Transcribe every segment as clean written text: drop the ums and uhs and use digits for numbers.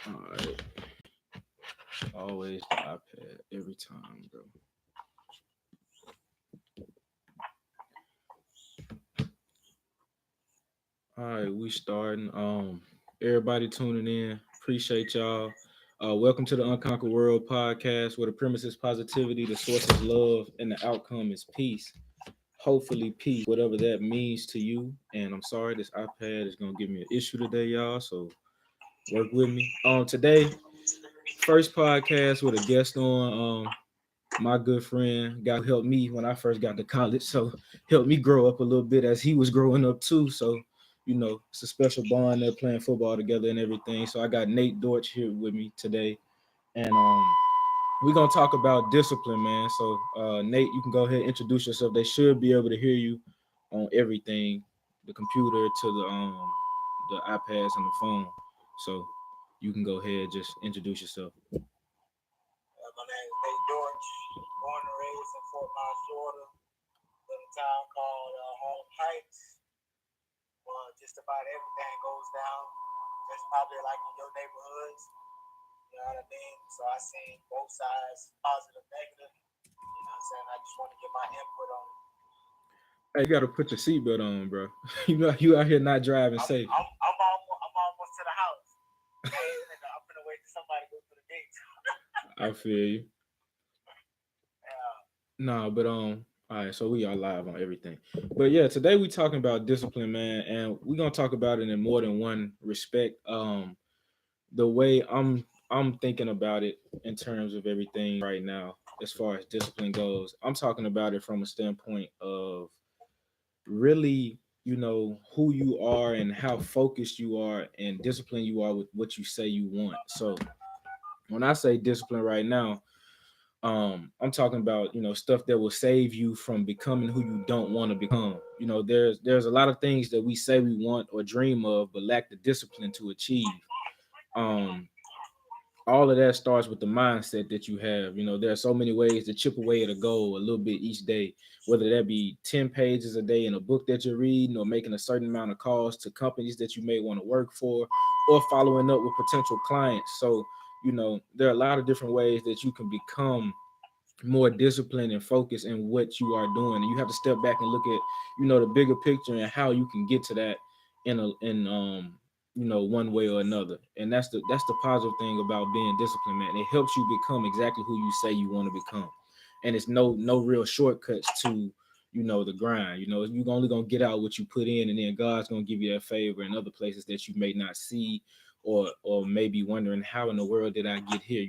All right. Always the iPad every time, bro. All right, we starting. Everybody tuning in. Appreciate y'all. Welcome to the Unconquered World podcast, where the premise is positivity, the source is love, and the outcome is peace. Hopefully, peace, whatever that means to you. And I'm sorry, this iPad is gonna give me an issue today, y'all. So work with me. Today, first podcast with a guest on. My good friend, guy who helped me when I first got to college, so helped me grow up a little bit as he was growing up too. So, it's a special bond there playing football together and everything. So I got Nate Dortch here with me today, and we're gonna talk about discipline, man. So, Nate, you can go ahead and introduce yourself. They should be able to hear you on everything, the computer to the iPads and the phone. So you can go ahead, just introduce yourself. My name is Nate George, born and raised in Fort Myers, Florida, in a town called Harlem Heights, where just about everything goes down, just probably like in your neighborhoods, you know what I mean? So I seen both sides, positive, negative, you know what I'm saying? I just want to get my input on it. Hey, you gotta put your seatbelt on, bro. You out here not driving I'm, safe. I'm, I'm, almost, I'm almost to the house. Hey, nigga, I'm gonna wait till somebody go to the gate. I feel you. Yeah. Nah, but all right, so we are live on everything. But yeah, today we talking about discipline, man, and we're gonna talk about it in more than one respect. The way I'm thinking about it in terms of everything right now, as far as discipline goes, I'm talking about it from a standpoint of really, who you are and how focused you are and disciplined you are with what you say you want. So when I say discipline right now, I'm talking about stuff that will save you from becoming who you don't want to become. There's a lot of things that we say we want or dream of but lack the discipline to achieve. um all of that starts with the mindset that you have. There are so many ways to chip away at a goal a little bit each day, whether that be 10 pages a day in a book that you're reading, or making a certain amount of calls to companies that you may want to work for, or following up with potential clients. So, there are a lot of different ways that you can become more disciplined and focused in what you are doing. And you have to step back and look at, the bigger picture and how you can get to that in one way or another. And that's the positive thing about being disciplined, man. It helps you become exactly who you say you want to become. And it's no real shortcuts to the grind. You're only gonna get out what you put in, and then God's gonna give you a favor in other places that you may not see, or maybe wondering how in the world did I get here.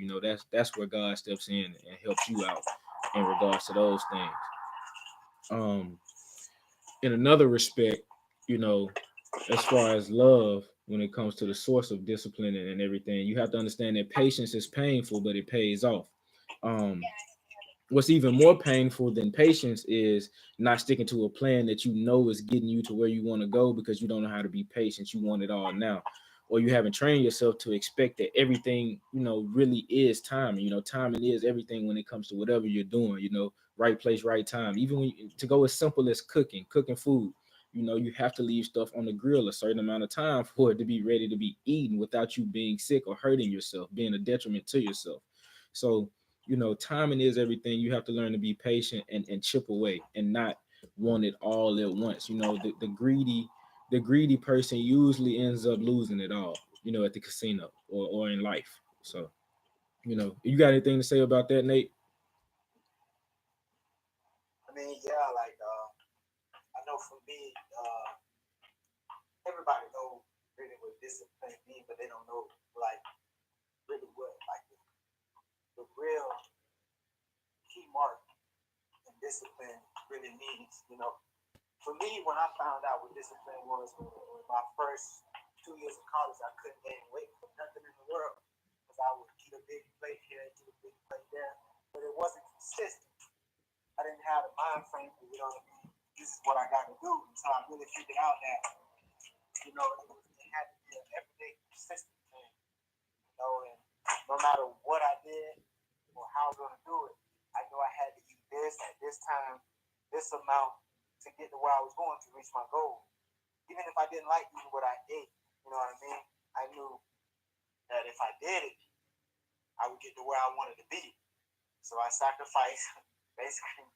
That's where God steps in and helps you out in regards to those things. um in another respect, you know as far as love, when it comes to the source of discipline and everything, you have to understand that patience is painful, but it pays off. um what's even more painful than patience is not sticking to a plan that is getting you to where you want to go, because you don't know how to be patient. You want it all now, or you haven't trained yourself to expect that everything really is timing. Timing is everything when it comes to whatever you're doing. Right place, right time. Even to go as simple as cooking food, you have to leave stuff on the grill a certain amount of time for it to be ready to be eaten without you being sick or hurting yourself, being a detriment to yourself. So timing is everything. You have to learn to be patient and chip away and not want it all at once. The greedy person usually ends up losing it all, at the casino or in life. So, you got anything to say about that, Nate? I mean, yeah, like, I know for me, everybody know really what discipline means, but they don't know, like, really what, like, the real key mark in discipline really means. For me, when I found out what discipline was my first 2 years of college, I couldn't gain weight for nothing in the world, because I would eat a big plate here, eat a big plate there, but it wasn't consistent. I didn't have the mind frame for, what I mean, this is what I got to do. So I really figured out that, it had to be an everyday consistent thing, and no matter what I did or how I was going to do it, I knew I had to eat this at this time, this amount, to get to where I was going to reach my goal. Even if I didn't like eating what I ate, you know what I mean? I knew that if I did it, I would get to where I wanted to be. So I sacrificed basically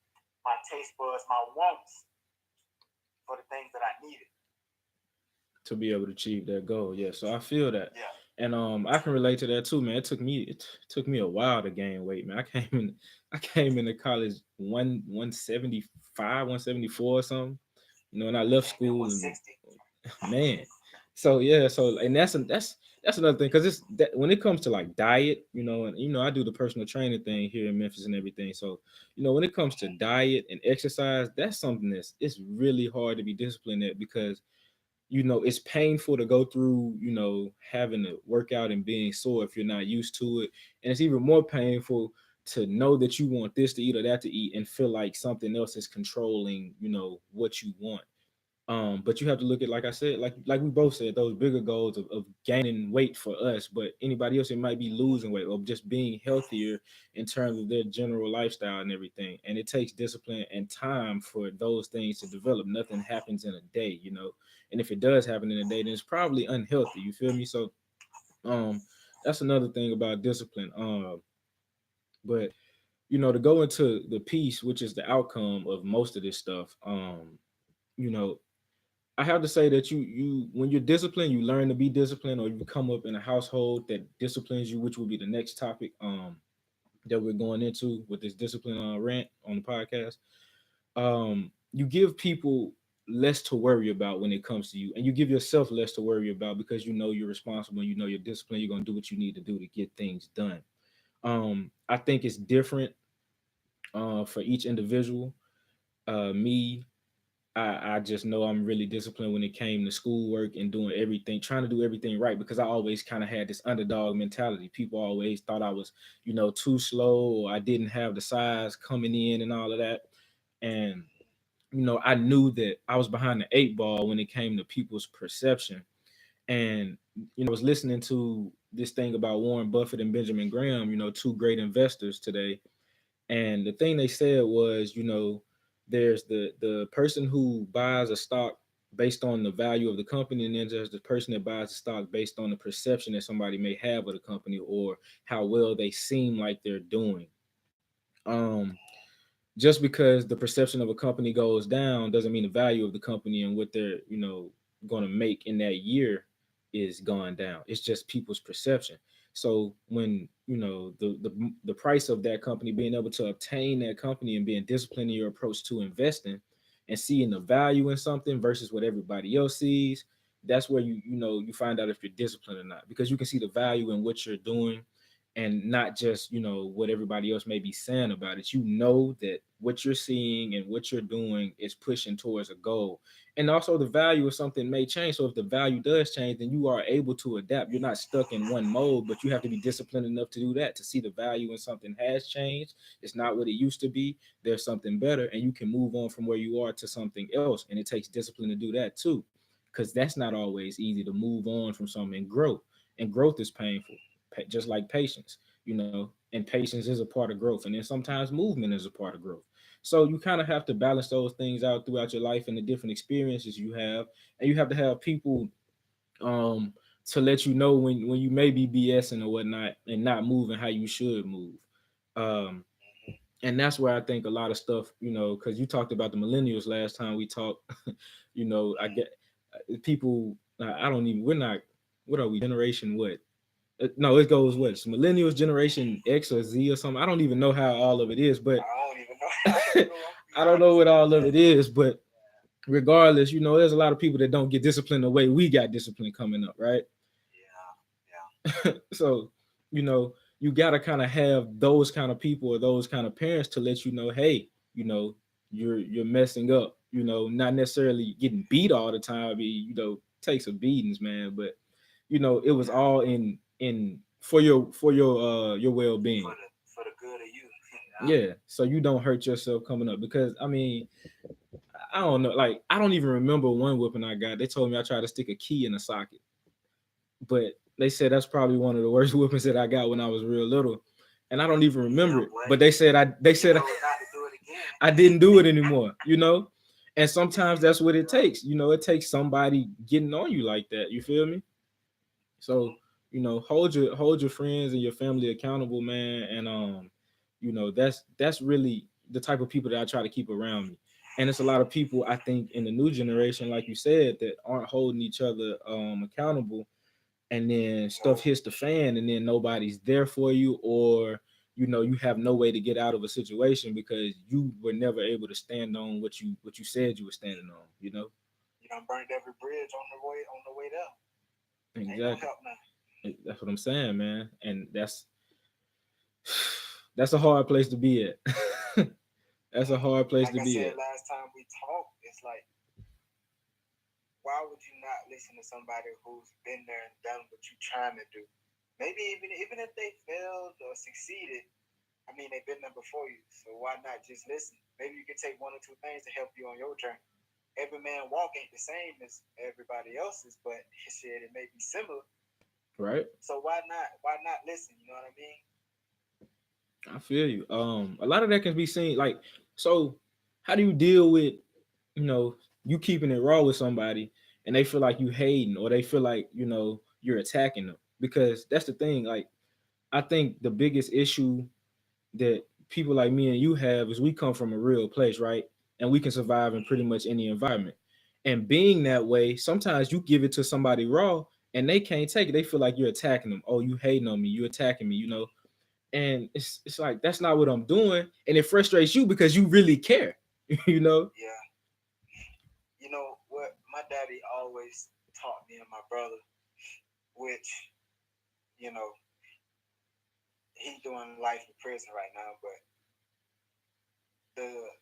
my taste buds, my wants for the things that I needed to be able to achieve that goal. Yeah, so I feel that. Yeah. And I can relate to that too, man. It took me a while to gain weight, man. I came into college 175, 174 or something. You know, and I left school and 60. man. So yeah, so and that's another thing because it's that when it comes to like diet, you know, and I do the personal training thing here in Memphis and everything. So when it comes to diet and exercise, that's something it's really hard to be disciplined at because it's painful to go through, having to work out and being sore if you're not used to it. And it's even more painful to know that you want this to eat or that to eat and feel like something else is controlling, what you want. But you have to look at, like I said, like we both said, those bigger goals of gaining weight for us, but anybody else, it might be losing weight or just being healthier in terms of their general lifestyle and everything. And it takes discipline and time for those things to develop. Nothing happens in a day, and if it does happen in a day, then it's probably unhealthy. You feel me? So that's another thing about discipline. But to go into the piece, which is the outcome of most of this stuff, you know, I have to say that you when you're disciplined, you learn to be disciplined, or you come up in a household that disciplines you, which will be the next topic that we're going into with this discipline rant on the podcast. You give people less to worry about when it comes to you, and you give yourself less to worry about because you're responsible, you're disciplined, you're gonna do what you need to do to get things done. I think it's different for each individual. Me, I just know I'm really disciplined when it came to schoolwork and doing everything, trying to do everything right because I always kind of had this underdog mentality. People always thought I was, too slow or I didn't have the size coming in and all of that. And, I knew that I was behind the eight ball when it came to people's perception. And, I was listening to this thing about Warren Buffett and Benjamin Graham, two great investors today. And the thing they said was, there's the person who buys a stock based on the value of the company, and then there's the person that buys the stock based on the perception that somebody may have of the company or how well they seem like they're doing. Um, just because the perception of a company goes down doesn't mean the value of the company and what they're, going to make in that year is gone down. It's just people's perception. So when the price of that company, being able to obtain that company and being disciplined in your approach to investing and seeing the value in something versus what everybody else sees, that's where you find out if you're disciplined or not, because you can see the value in what you're doing and not just what everybody else may be saying about it. That what you're seeing and what you're doing is pushing towards a goal. And also the value of something may change. So if the value does change, then you are able to adapt. You're not stuck in one mode, but you have to be disciplined enough to do that, to see the value when something has changed. It's not what it used to be. There's something better, and you can move on from where you are to something else. And it takes discipline to do that too, because that's not always easy to move on from something and grow. And growth is painful, just like patience, and patience is a part of growth. And then sometimes movement is a part of growth. So you kind of have to balance those things out throughout your life and the different experiences you have. And you have to have people to let you know when you may be BSing or whatnot and not moving how you should move. Um, and that's where I think a lot of stuff, because you talked about the millennials last time we talked, I get people, I don't even, we're not, what are we, generation what? No, it goes what? It's millennials, generation X or Z or something. I don't even know how all of it is, but I don't even know. I don't know what all of it is, but regardless, there's a lot of people that don't get disciplined the way we got disciplined coming up, right? Yeah. So, you got to kind of have those kind of people or those kind of parents to let you know, hey, you're messing up, not necessarily getting beat all the time. I mean, take some beatings, man, but it was all in for your well-being. For the good of you. Yeah, so you don't hurt yourself coming up, because I mean, I don't know, like I don't even remember one whooping I got. They told me I tried to stick a key in a socket, but they said that's probably one of the worst whoopings that I got when I was real little, and I don't even remember it. But they said I didn't do it anymore, and sometimes that's what it takes. It takes somebody getting on you like that. You feel me? So hold your friends and your family accountable, man. And that's really the type of people that I try to keep around me. And it's a lot of people I think in the new generation, like you said, that aren't holding each other accountable, and then stuff hits the fan, and then nobody's there for you, or you have no way to get out of a situation because you were never able to stand on what you said you were standing on. You done burned every bridge on the way there. Ain't no Exactly. help now. That's what I'm saying, man. And that's a hard place to be at. That's a hard place Like to I be said at. last time we talked, it's like, why would you not listen to somebody who's been there and done what you're trying to do? Maybe even if they failed or succeeded, I mean, they've been there before you. So why not just listen? Maybe you can take one or two things to help you on your journey. Every man walk ain't the same as everybody else's, but shit, it may be similar. Right. So why not? Why not listen? You know what I mean? I feel you. A lot of that can be seen like, so how do you deal with, you keeping it raw with somebody and they feel like you hating, or they feel like, you're attacking them? Because that's the thing. Like, I think the biggest issue that people like me and you have is we come from a real place, right? And we can survive in pretty much any environment. And being that way, sometimes you give it to somebody raw and they can't take it. They feel like you're attacking them. Oh, you hating on me, you attacking me. And it's like that's not what I'm doing. And it frustrates you because you really care, you know? Yeah. You know what? My daddy always taught me and my brother, which you know he's doing life in prison right now, but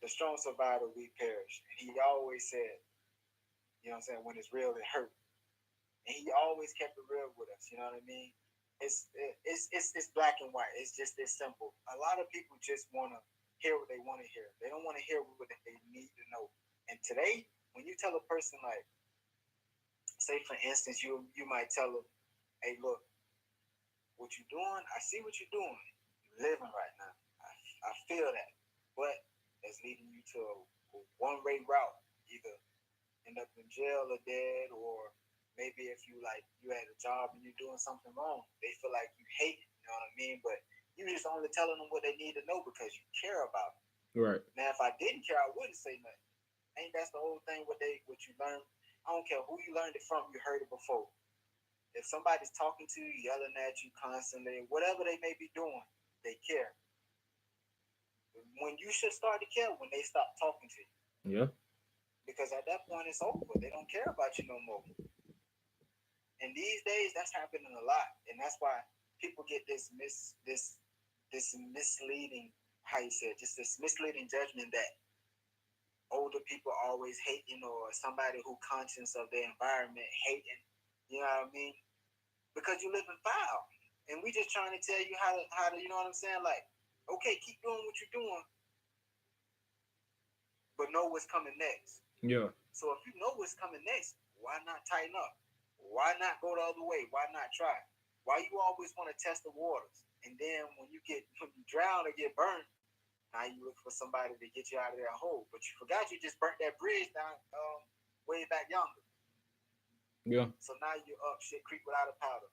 the strong survivor we perish. And he always said, you know what I'm saying, when it's real, it hurt. And he always kept it real with us. You know what I mean? It's black and white. It's just this simple. A lot of people just want to hear what they want to hear. They don't want to hear what they need to know. And today, when you tell a person, like, say for instance, you might tell them, "Hey, look, what you doing? I see what you're doing. You're living right now. I feel that, but that's leading you to a one-way route. Either end up in jail or dead, or maybe if you had a job and you're doing something wrong, they feel like you hate it, you know what I mean? But you just only telling them what they need to know because you care about it. Right. Now, if I didn't care, I wouldn't say nothing. Ain't that's the whole thing? What you learn? I don't care who you learned it from. You heard it before. If somebody's talking to you, yelling at you constantly, whatever they may be doing, they care. When you should start to care when they stop talking to you, Yeah. because at that point it's over. They don't care about you no more. And these days, that's happening a lot, and that's why people get this misleading, how you say it, just this misleading judgment that older people always hating, or somebody who conscious of their environment hating. You know what I mean? Because you live in foul, and we just trying to tell you how to, you know what I'm saying? Like, okay, keep doing what you're doing, but know what's coming next. Yeah. So if you know what's coming next, why not tighten up? Why not go the other way? Why not try? Why you always want to test the waters? And then when you drown or get burned, now you look for somebody to get you out of that hole. But you forgot you just burnt that bridge down way back yonder. Yeah. So now you're up shit creek without a paddle.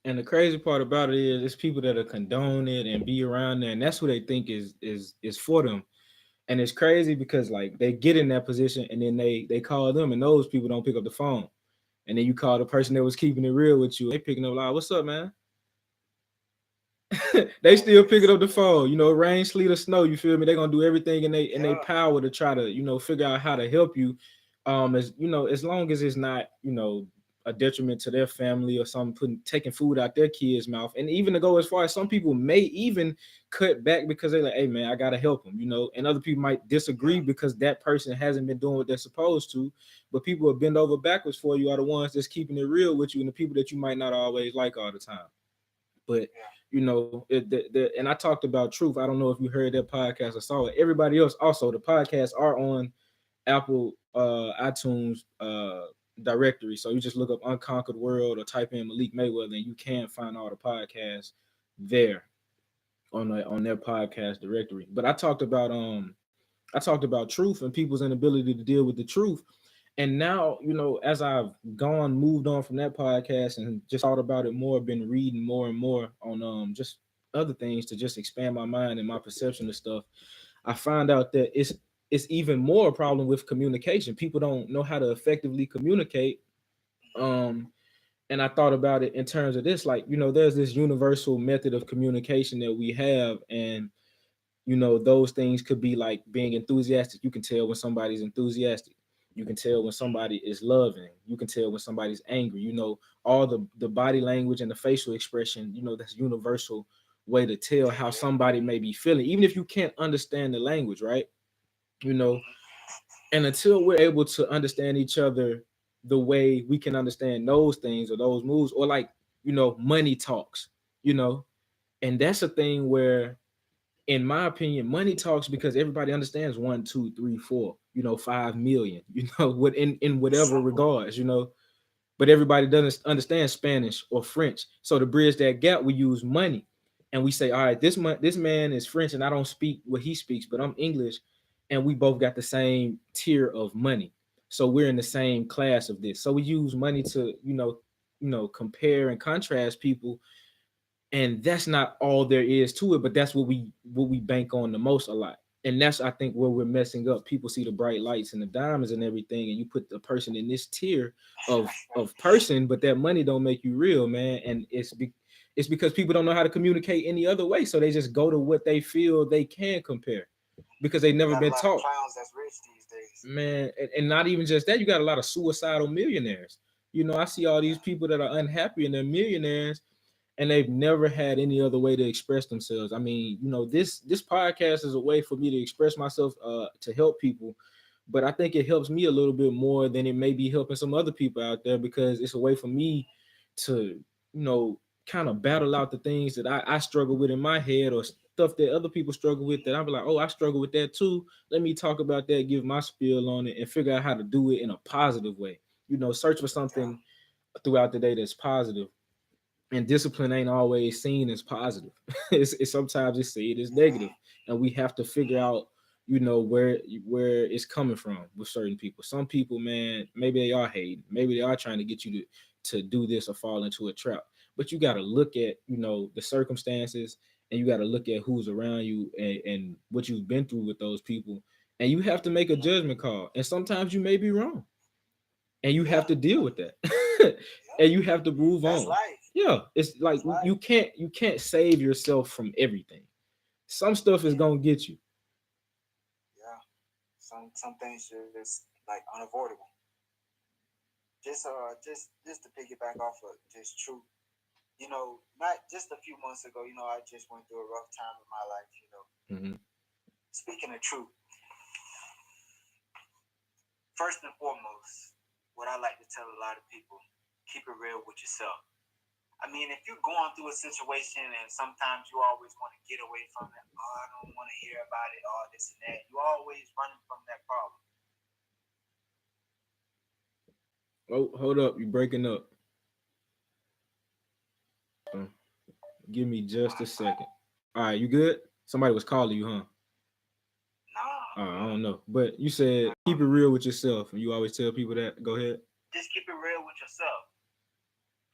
And the crazy part about it is it's people that are condone it and be around there, and that's who they think is for them. And it's crazy because like they get in that position and then they call them, and those people don't pick up the phone. And then you call the person that was keeping it real with you, they picking up like, "What's up, man?" They still picking up the phone, rain, sleet, or snow. You feel me? They're gonna do everything in their Yeah. power to try to, figure out how to help you. As long as it's not, a detriment to their family or something, taking food out their kids' mouth. And even to go as far as some people may even cut back because they're like, "Hey man, I gotta help them," and other people might disagree Yeah. because that person hasn't been doing what they're supposed to. But people who bend over backwards for you are the ones that's keeping it real with you, and the people that you might not always like all the time. But Yeah. and I talked about truth. I don't know if you heard that podcast or saw it. Everybody else also, the podcasts are on Apple iTunes directory. So you just look up Unconquered World or type in Malik Mayweather, and you can find all the podcasts there on their podcast directory. But I talked about truth and people's inability to deal with the truth. And now, as I've moved on from that podcast and just thought about it more, been reading more and more on just other things to just expand my mind and my perception of stuff, I find out that it's even more a problem with communication. People don't know how to effectively communicate. Um, and I thought about it in terms of this, like, there's this universal method of communication that we have, and those things could be like being enthusiastic. You can tell when somebody's enthusiastic. You can tell when somebody is loving. You can tell when somebody's angry. All the body language and the facial expression, that's universal way to tell how somebody may be feeling, even if you can't understand the language, right? you know and until we're able to understand each other the way we can understand those things or those moves, or like, money talks, you know and that's a thing where, in my opinion, money talks because everybody understands 1, 2, 3, 4, 5 million, what in whatever regards, but everybody doesn't understand Spanish or French. So to bridge that gap, we use money, and we say, all right, this man is French, and I don't speak what he speaks, but I'm English, and we both got the same tier of money. So we're in the same class of this. So we use money to, compare and contrast people, and that's not all there is to it, but that's what we bank on the most a lot. And that's, I think, where we're messing up. People see the bright lights and the diamonds and everything, and you put the person in this tier of person, but that money don't make you real, man. And it's because people don't know how to communicate any other way, so they just go to what they feel they can compare, because they've never been taught. Clowns that's rich these days. Man, and not even just that, you got a lot of suicidal millionaires. I see all these people that are unhappy and they're millionaires, and they've never had any other way to express themselves. I mean, this podcast is a way for me to express myself, to help people, but I think it helps me a little bit more than it may be helping some other people out there, because it's a way for me to, kind of battle out the things that I struggle with in my head, or stuff that other people struggle with, that I'll be like, oh, I struggle with that too. Let me talk about that, give my spiel on it, and figure out how to do it in a positive way. Search for something throughout the day that's positive. And discipline ain't always seen as positive. It's sometimes it's seen as negative, and we have to figure out, where it's coming from with certain people. Some people, man, maybe they are hating, maybe they are trying to get you to do this or fall into a trap. But you got to look at, the circumstances, and you got to look at who's around you, and what you've been through with those people, and you have to make a judgment call. And sometimes you may be wrong, and you have to deal with that. And you have to move That's on. life. Yeah, it's like you can't save yourself from everything. Some stuff is gonna get you. Yeah. Some things just like unavoidable. Just to piggyback off of just truth. Not just a few months ago, I just went through a rough time in my life, Mm-hmm. Speaking of truth, first and foremost, what I like to tell a lot of people, keep it real with yourself. I mean, if you're going through a situation and sometimes you always want to get away from it, oh, I don't want to hear about it, all this and that, you always running from that problem. Oh, hold up, you breaking up. Give me just a second. All right, you good? Somebody was calling you, huh? Nah. I don't know, but you said keep it real with yourself, and you always tell people that. Go ahead. Just keep it real with yourself.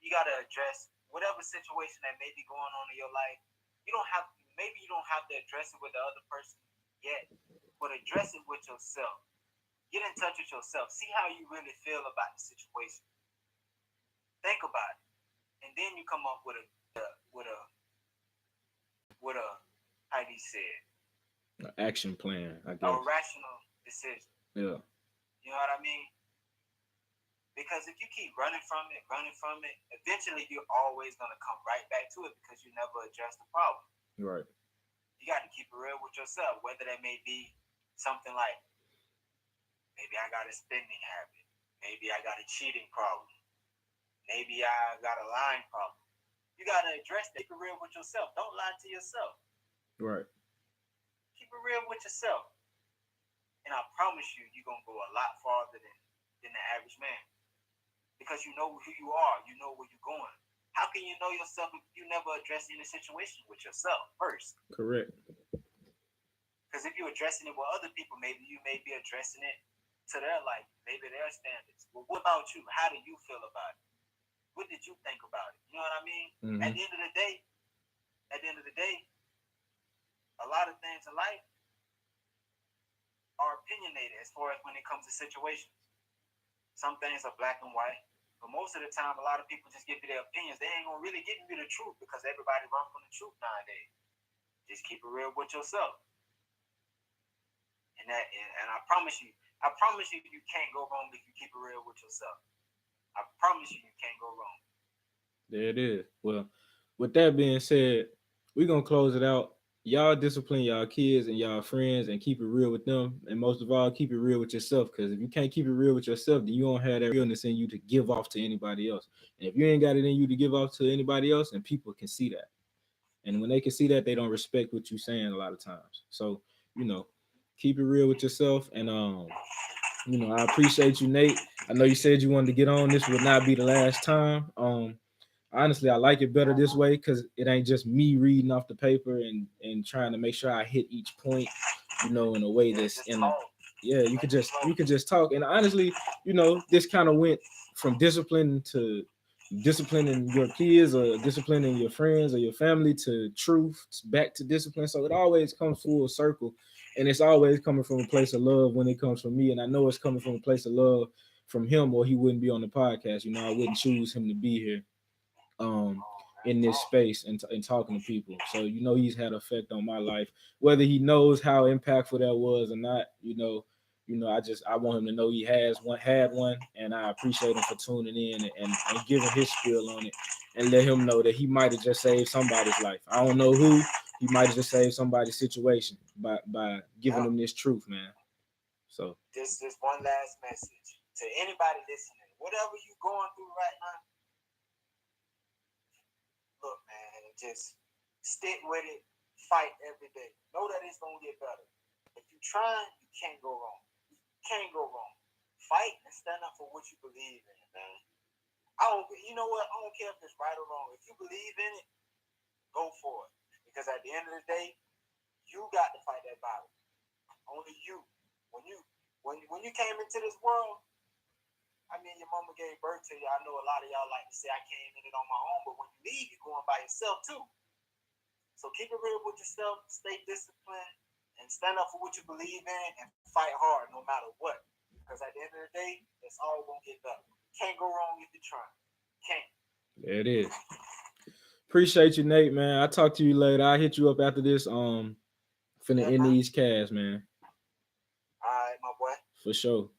You got to address whatever situation that may be going on in your life. Maybe you don't have to address it with the other person yet, but address it with yourself. Get in touch with yourself. See how you really feel about the situation. Think about it, and then you come up with a how do you say it? An action plan, I A guess. rational decision. Yeah. You know what I mean? Because if you keep running from it, eventually you're always going to come right back to it, because you never address the problem. Right. You got to keep it real with yourself, whether that may be something like, maybe I got a spending habit. Maybe I got a cheating problem. Maybe I got a lying problem. You got to address that. Keep it real with yourself. Don't lie to yourself. Right. Keep it real with yourself. And I promise you, you're going to go a lot farther than the average man. Because you know who you are. You know where you're going. How can you know yourself if you never address any situation with yourself first? Correct. Because if you're addressing it with other people, maybe you may be addressing it to their life, maybe their standards. Well, what about you? How do you feel about it? What did you think about it? You know what I mean? Mm-hmm. At the end of the day, a lot of things in life are opinionated as far as when it comes to situations. Some things are black and white, but most of the time, a lot of people just give you their opinions. They ain't gonna really give you the truth because everybody runs from the truth nowadays. Just keep it real with yourself, and I promise you, you can't go wrong if you keep it real with yourself. I promise you can't go wrong. There it is. Well, with that being said, we're gonna close it out. Y'all discipline y'all kids and y'all friends and keep it real with them. And most of all, keep it real with yourself. Because if you can't keep it real with yourself, then you don't have that realness in you to give off to anybody else. And if you ain't got it in you to give off to anybody else, then people can see that. And when they can see that, they don't respect what you're saying a lot of times. So, keep it real with yourself. And I appreciate you, Nate. I know you said you wanted to get on. This would not be the last time. Honestly, I like it better this way because it ain't just me reading off the paper and trying to make sure I hit each point, in a way that's you could just talk. And honestly, this kind of went from discipline to disciplining your kids or disciplining your friends or your family to truth, back to discipline. So it always comes full circle, and it's always coming from a place of love when it comes from me. And I know it's coming from a place of love from him, or he wouldn't be on the podcast. I wouldn't choose him to be here in this space and talking to people. So he's had an effect on my life, whether he knows how impactful that was or not. I want him to know he had one, and I appreciate him for tuning in and giving his spiel on it, and let him know that he might have just saved somebody's life. I don't know who. He might have just saved somebody's situation by giving them this truth, man. So this one last message to anybody listening, whatever you're going through right now. Look, man, just stick with it. Fight every day. Know that it's gonna get better. If you try, you can't go wrong. Can't go wrong. Fight and stand up for what you believe in, man. You know what? I don't care if it's right or wrong. If you believe in it, go for it. Because at the end of the day, you got to fight that battle. Only you. When you came into this world, I mean, your mama gave birth to you. I know a lot of y'all like to say I came in it on my own, but when you leave, you're going by yourself too. So keep it real with yourself. Stay disciplined. And stand up for what you believe in and fight hard no matter what. Because at the end of the day, it's all going to get better. Can't go wrong if you're trying. Can't. There it is. Appreciate you, Nate, man. I'll talk to you later. I'll hit you up after this. Finna end these casts, man. All right, my boy. For sure.